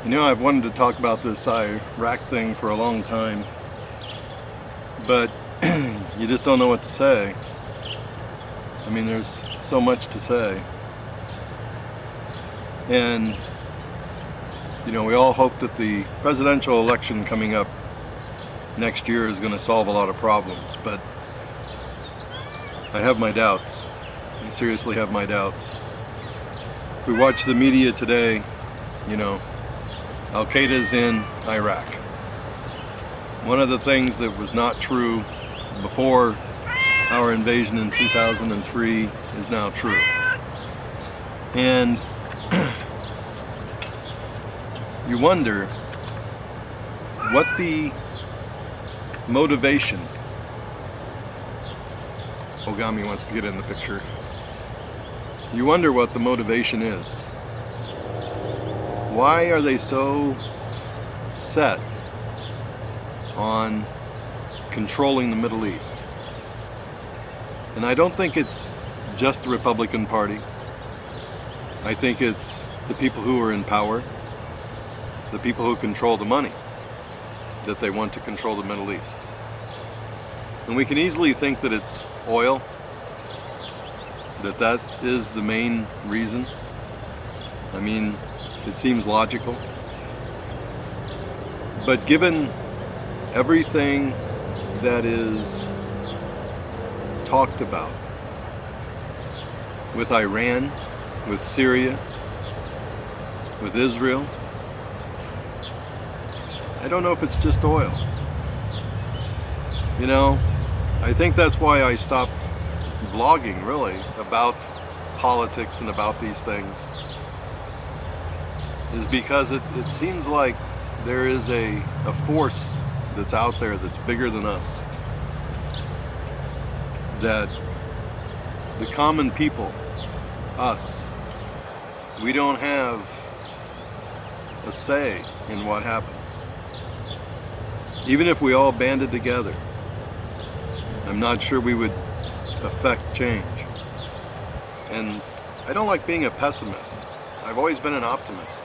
You know, I've wanted to talk about this Iraq thing for a long time, but you just don't know what to say. I mean, there's so much to say. And, you know, we all hope that the presidential election coming up next year is going to solve a lot of problems, but I have my doubts. I seriously have my doubts. If we watch the media today, you know, Al-Qaeda's in Iraq. One of the things that was not true before our invasion in 2003 is now true. And you wonder what the motivation. Ogami wants to get in the picture. You wonder what the motivation is. Why are they so set on controlling the Middle East? And I don't think it's just the Republican Party. I think it's the people who are in power, the people who control the money, that they want to control the Middle East. And we can easily think that it's oil, that is the main reason. I mean, it seems logical. But given everything that is talked about with Iran, with Syria, with Israel, I don't know if it's just oil. You know, I think that's why I stopped vlogging, really, about politics and about these things, is because it seems like there is a force that's out there that's bigger than us, that the common people, us, we don't have a say in what happens. Even if we all banded together, I'm not sure we would affect change. And I don't like being a pessimist. I've always been an optimist.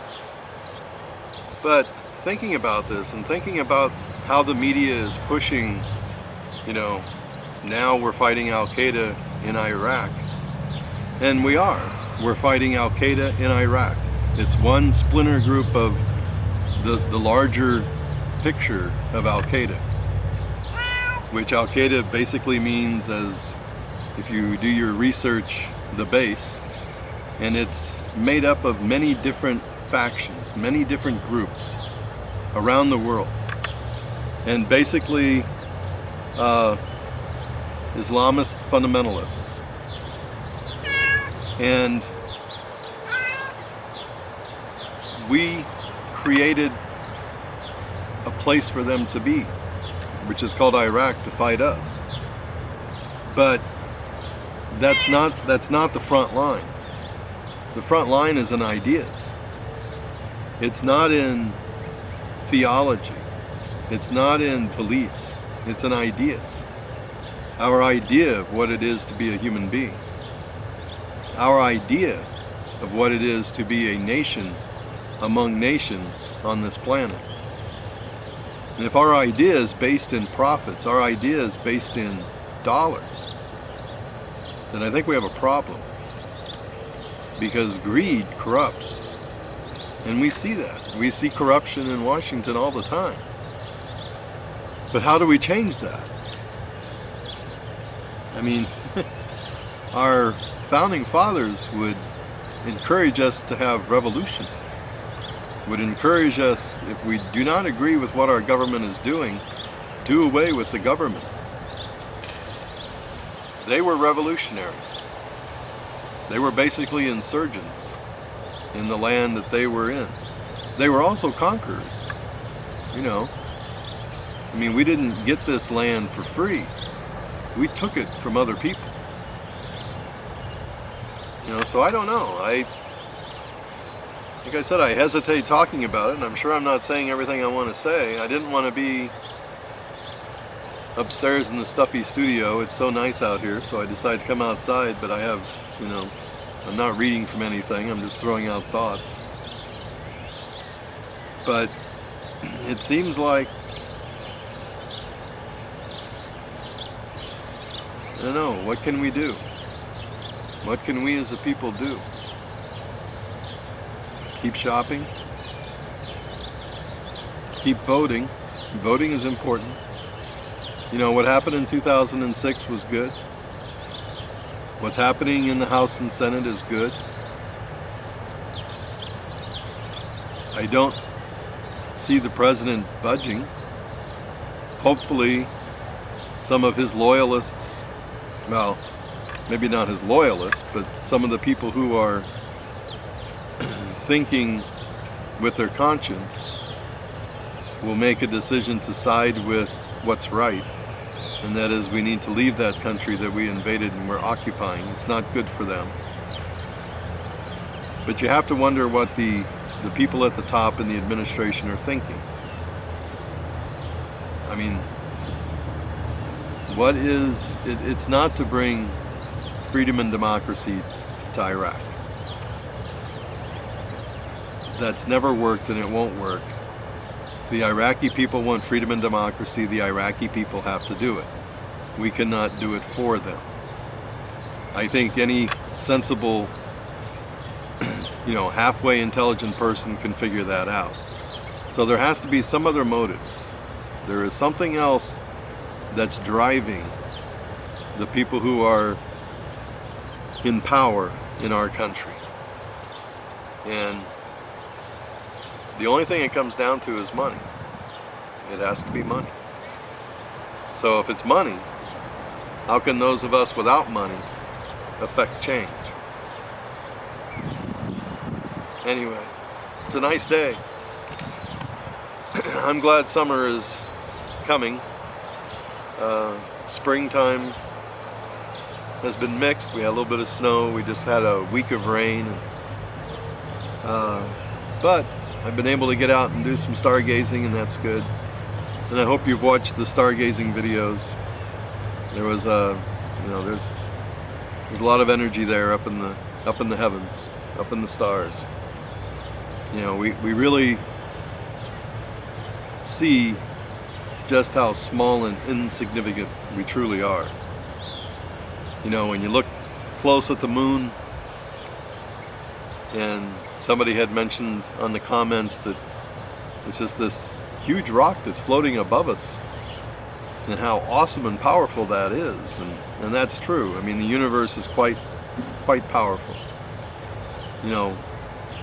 But thinking about this and thinking about how the media is pushing, you know, now we're fighting Al-Qaeda in Iraq. And we're fighting Al-Qaeda in Iraq. It's one splinter group of the larger picture of Al-Qaeda, which Al-Qaeda basically means, as if you do your research, the base. And it's made up of many different factions, many different groups around the world. And basically, Islamist fundamentalists. And we created a place for them to be, which is called Iraq, to fight us. But that's not the front line. The front line is in ideas. It's not in theology. It's not in beliefs. It's in ideas. Our idea of what it is to be a human being. Our idea of what it is to be a nation among nations on this planet. And if our idea is based in profits, our idea is based in dollars, then I think we have a problem. Because greed corrupts. And we see that. We see corruption in Washington all the time. But how do we change that? I mean, our founding fathers would encourage us to have revolution, would encourage us, if we do not agree with what our government is doing, do away with the government. They were revolutionaries. They were basically insurgents in the land that they were in. They were also conquerors, you know. I mean, we didn't get this land for free. We took it from other people. You know, so I don't know. Like I said, I hesitate talking about it, and I'm sure I'm not saying everything I want to say. I didn't want to be upstairs in the stuffy studio. It's so nice out here, so I decided to come outside, but I have, you know, I'm not reading from anything. I'm just throwing out thoughts. But it seems like, I don't know, what can we do? What can we as a people do? Keep shopping? Keep voting? Voting is important. You know, what happened in 2006 was good. What's happening in the House and Senate is good. I don't see the president budging. Hopefully, some of his loyalists, well, maybe not his loyalists, but some of the people who are thinking with their conscience will make a decision to side with what's right. And that is, we need to leave that country that we invaded and we're occupying. It's not good for them. But you have to wonder what the people at the top in the administration are thinking. I mean, what is, it's not to bring freedom and democracy to Iraq. That's never worked and it won't work. If the Iraqi people want freedom and democracy, the Iraqi people have to do it. We cannot do it for them. I think any sensible, halfway intelligent person can figure that out. So there has to be some other motive. There is something else that's driving the people who are in power in our country. And the only thing it comes down to is money. It has to be money. So if it's money, how can those of us without money affect change? Anyway, it's a nice day. I'm glad summer is coming. Springtime has been mixed. We had a little bit of snow. We just had a week of rain. But I've been able to get out and do some stargazing, and that's good. And I hope you've watched the stargazing videos. There was there's a lot of energy there up in the heavens, up in the stars. We really see just how small and insignificant we truly are. When you look close at the moon, and somebody had mentioned on the comments that it's just this huge rock that's floating above us, and how awesome and powerful that is, and that's true. I mean, the universe is quite powerful.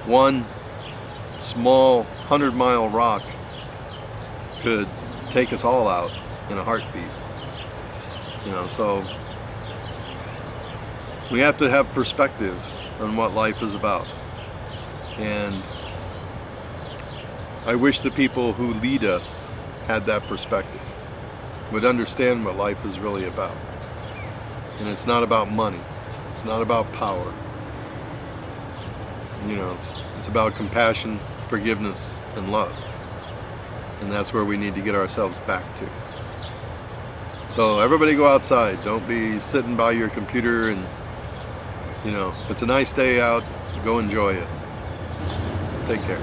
One small 100-mile rock could take us all out in a heartbeat. So we have to have perspective on what life is about. And I wish the people who lead us had that perspective, would understand what life is really about. And it's not about money. It's not about power. It's about compassion, forgiveness, and love. And that's where we need to get ourselves back to. So everybody go outside. Don't be sitting by your computer and, if it's a nice day out, go enjoy it. Take care.